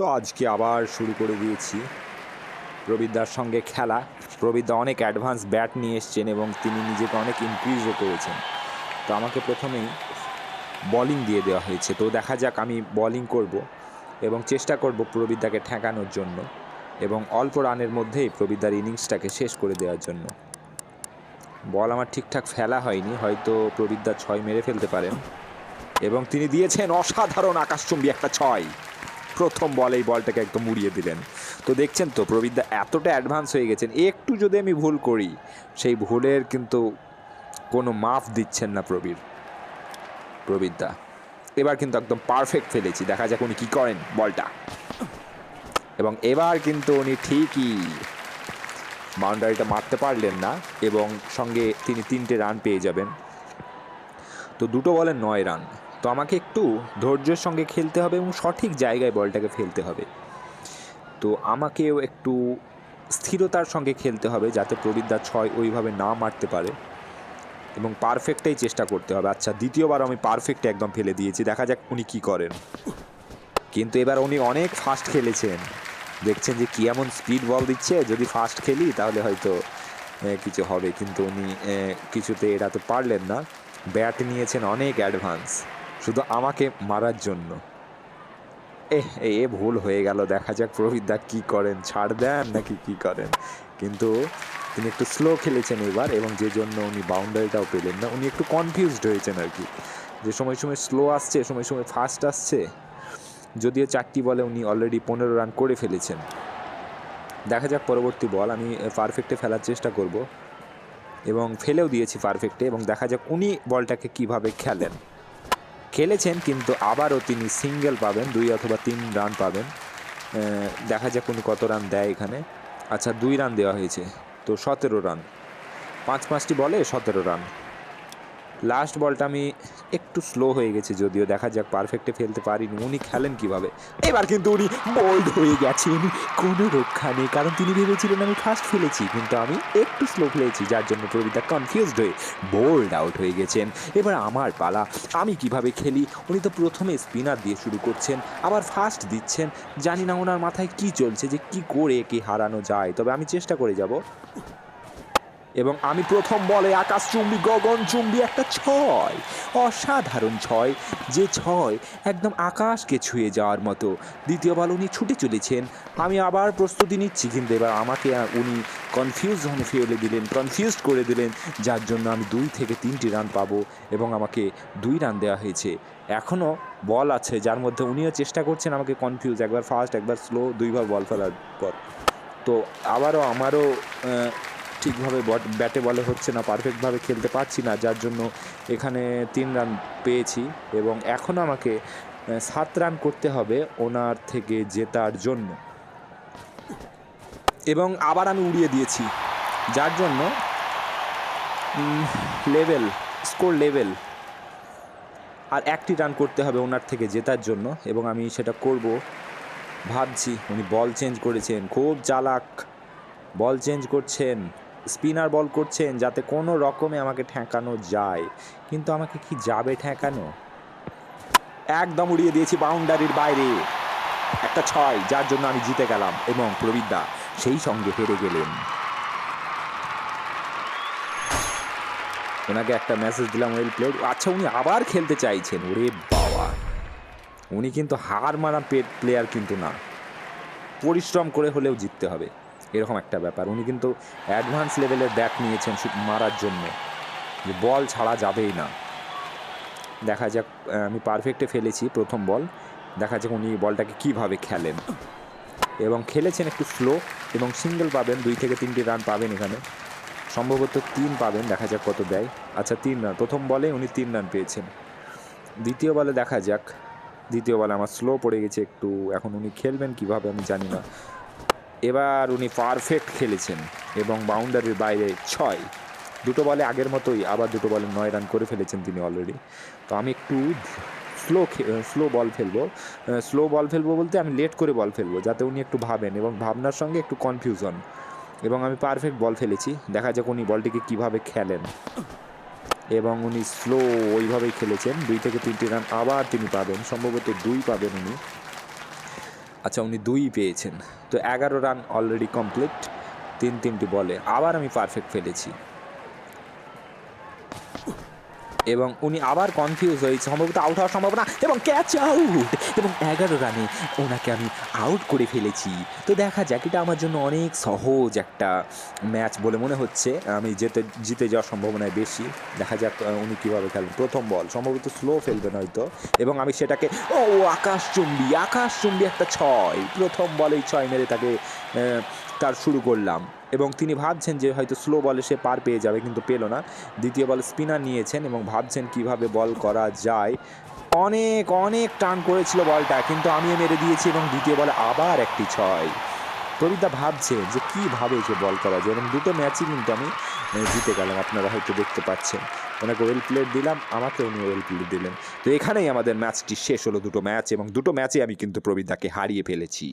তো আজকে আবার শুরু করে দিয়েছি প্রবীরদার সঙ্গে খেলা। প্রবীরদা অনেক অ্যাডভান্স ব্যাট নিয়ে এসছেন এবং তিনি নিজেকে অনেক ইনক্রিজও করেছেন। তো আমাকে প্রথমেই বলিং দিয়ে দেওয়া হয়েছে, তো দেখা যাক আমি বলিং করব এবং চেষ্টা করব প্রবীরদাকে ঠেকানোর জন্য এবং অল্প রানের মধ্যেই প্রবীরদার ইনিংসটাকে শেষ করে দেওয়ার জন্য। বল আমার ঠিকঠাক ফেলা হয়নি, হয়তো প্রবীরদা 6 মেরে ফেলতে পারেন এবং তিনি দিয়েছেন অসাধারণ আকাশচুম্বী একটা 6। প্রথম বলেই বলটাকে একদম উড়িয়ে দিলেন। তো দেখছেন তো প্রবীরদা এতটা অ্যাডভান্স হয়ে গেছেন, একটু যদি আমি ভুল করি সেই ভুলের কিন্তু কোনো মাফ দিচ্ছেন না প্রবীরদা। এবার কিন্তু একদম পারফেক্ট ফেলেছি, দেখা যাক উনি কী করেন বলটা। এবং এবার কিন্তু উনি ঠিকই বাউন্ডারিটা মারতে পারলেন না এবং সঙ্গে তিনি 3টে রান পেয়ে যাবেন। তো 2 বলে 9 রান। তো আমাকে একটু ধৈর্যের সঙ্গে খেলতে হবে এবং সঠিক জায়গায় বলটাকে ফেলতে হবে। তো আমাকেও একটু স্থিরতার সঙ্গে খেলতে হবে যাতে প্রবীরদা 6 ওইভাবে না মারতে পারে এবং পারফেক্টটাই চেষ্টা করতে হবে। আচ্ছা, দ্বিতীয়বার আমি পারফেক্টে একদম ফেলে দিয়েছি, দেখা যাক উনি কী করেন। কিন্তু এবার উনি অনেক ফাস্ট খেলেছেন, দেখছেন যে কী এমন স্পিড বল দিচ্ছে, যদি ফাস্ট খেলি তাহলে হয়তো কিছু হবে, কিন্তু উনি কিছুতে এড়াতে পারলেন না। ব্যাট নিয়েছেন অনেক অ্যাডভান্স শুধু আমাকে মারার জন্য। এ ভুল হয়ে গেল, দেখা যাক প্রবীরদা কী করেন, ছাড় দেন নাকি কী করেন। কিন্তু তিনি একটু স্লো খেলেছেন এবার এবং যে জন্য উনি বাউন্ডারিটাও পেলেন না। উনি একটু কনফিউজড হয়েছেন আর কি, যে সময় সময় স্লো আসছে, সময় সময় ফাস্ট আসছে। যদিও 4টি বলে উনি অলরেডি 15 রান করে ফেলেছেন। দেখা যাক পরবর্তী বল, আমি পারফেক্টে ফেলার চেষ্টা করব এবং ফেলেও দিয়েছি পারফেক্টে এবং দেখা যাক উনি বলটাকে কিভাবে খেলেছেন। কিন্তু আবারও তিনি সিঙ্গেল পাবেন, 2 অথবা 3 রান পাবেন। দেখা যাক উনি কত রান দেয় এখানে। আচ্ছা, 2 রান দেওয়া হয়েছে, তো 17 রান, 5টি বলে 17 রান। লাস্ট বলটা আমি একটু স্লো হয়ে গেছে, যদিও দেখা যাক পারফেক্টে ফেলতে পারিনি। উনি খেলেন কিভাবে, এবার কিন্তু উনি বোল্ড হয়ে গেছেন, কোনো রক্ষা নেই, কারণ তিনি ভেবেছিলেন আমি ফার্স্ট ফেলেছি কিন্তু আমি একটু স্লো ফেলেছি, যার জন্য প্রবীরদা কনফিউজড হয়ে বোল্ড আউট হয়ে গেছেন। এবার আমার পালা, আমি কিভাবে খেলি। উনি তো প্রথমে স্পিনার দিয়ে শুরু করছেন, আবার ফাস্ট দিচ্ছেন। জানি না ওনার মাথায় কি চলছে, যে কি করে একে হারানো যায়, তবে আমি চেষ্টা করে যাব। এবং আমি প্রথম বলে আকাশচুম্বী গগনচুম্বী একটা 6, অসাধারণ 6, যে 6 একদম আকাশকে ছুঁয়ে যাওয়ার মতো। দ্বিতীয় বল উনি ছুটে চলেছেন, আমি আবার প্রস্তুতি নিচ্ছি, কিন্তু এবার আমাকে উনি কনফিউজড করে দিলেন, যার জন্য আমি 2 থেকে 3টি রান পাবো এবং আমাকে 2 রান দেওয়া হয়েছে। এখনও বল আছে যার মধ্যে উনিও চেষ্টা করছেন আমাকে কনফিউজ, একবার ফাস্ট একবার স্লো, 2বার বল ফেলার পর। তো আমারও ঠিকভাবে ব্যাটে বলে হচ্ছে না, পারফেক্টভাবে খেলতে পারছি না, যার জন্য এখানে 3 রান পেয়েছি এবং এখন আমাকে 7 রান করতে হবে ওনার থেকে জেতার জন্য। এবং আবার আমি উড়িয়ে দিয়েছি, যার জন্য স্কোর লেভেল। আর 1টি রান করতে হবে ওনার থেকে জেতার জন্য এবং আমি সেটা করব ভাবছি। উনি বল চেঞ্জ করেছেন, খুব চালাক, বল চেঞ্জ করছেন, স্পিনার বল করছেন যাতে কোনো রকমে আমাকে ঠেকানো যায়, কিন্তু আমাকে কি যাবে ঠেকানো। একদম উড়িয়ে দিয়েছি বাউন্ডারির বাইরে একটা 6, যার জন্য আমি জিতে গেলাম এবং প্রবীরদা সেই সঙ্গে হেরে গেলেন। ওনাকে একটা মেসেজ দিলাম, ওয়েল প্লেড। আচ্ছা, উনি আবার খেলতে চাইছেন, ওরে বাবা, উনি কিন্তু হার মারা প্লেয়ার কিন্তু না, পরিশ্রম করে হলেও জিততে হবে, এরকম একটা ব্যাপার। উনি কিন্তু অ্যাডভান্স লেভেলের ব্যাট নিয়েছেন মারার জন্য, যে বল ছাড়া যাবেই না। দেখা যাক, আমি পারফেক্টে ফেলেছি প্রথম বল, দেখা যাক উনি বলটাকে কিভাবে খেলেন এবং খেলেছেন একটু স্লো এবং সিঙ্গেল পাবেন, 2 থেকে 3টি রান পাবেন এখানে, সম্ভবত 3 পাবেন, দেখা যাক কত দেয়। আচ্ছা, 3 রান, প্রথম বলে উনি 3 রান পেয়েছেন। দ্বিতীয় বলে দেখা যাক, দ্বিতীয় বলে আমার স্লো পড়ে গেছে একটু, এখন উনি খেলবেন কিভাবে আমি জানি না। এবার উনি পারফেক্ট খেলেছেন এবং বাউন্ডারির বাইরে 6, 2 বলে আগের মতোই, আবার 2 বলে 9 রান করে ফেলেছেন তিনি অলরেডি। তো আমি একটু স্লো বল ফেলবো বলতে আমি লেট করে বল ফেলবো, যাতে উনি একটু ভাবেন এবং ভাবনার সঙ্গে একটু কনফিউশন। এবং আমি পারফেক্ট বল ফেলেছি, দেখা যাক উনি বলটিকে কিভাবে খেলেন। এবং উনি স্লো ওইভাবেই খেলেছেন, 2 থেকে 3টি রান আবার তিনি পাবেন, সম্ভবত 2 পাবেন উনি। আচ্ছা, উনি 2 পেয়েছেন। তো 11 রান অলরেডি কমপ্লিট 3টি বলে। আবার আমি পারফেক্ট ফেলেছি এবং উনি আবার কনফিউজ হয়েছে, সম্ভবত আউট হওয়ার সম্ভাবনা এবং ক্যাচ আউট এবং 11 রানে ওনাকে আমি আউট করে ফেলেছি। তো দেখা যাক, এটা আমার জন্য অনেক সহজ একটা ম্যাচ বলে মনে হচ্ছে। আমি জিতে যাওয়ার সম্ভাবনায় বেশি। দেখা যাক উনি কীভাবে খেলেন। প্রথম বল সম্ভবত স্লো ফেলবেন হয়তো এবং আমি সেটাকে আকাশচুম্বী একটা 6, প্রথম বলেই 6 মেরে তাকে তার শুরু করলাম এবং তিনি ভাবছেন যে হয়তো স্লো বলে সে পার পেয়ে যাবে, কিন্তু পেল না। দ্বিতীয় বলে স্পিনার নিয়েছেন এবং ভাবছেন কিভাবে বল করা যায়। অনেক অনেক টার্ন করেছিল বলটা, কিন্তু আমি মেরে দিয়েছি এবং দ্বিতীয় বলে আবার একটি 6। প্রবীরদা ভাবছেন যে কীভাবে যে বল করা যায় এবং 2টো ম্যাচই কিন্তু আমি জিতে গেলাম। আপনারা হয়তো দেখতে পাচ্ছেন, ওনাকে ওয়েল প্লেড দিলাম, আমাকে উনি ওয়েল প্লেড দিলেন। তো এখানেই আমাদের ম্যাচটি শেষ হলো, 2টো ম্যাচ এবং 2টো ম্যাচে আমি কিন্তু প্রবীরদাকে হারিয়ে ফেলেছি।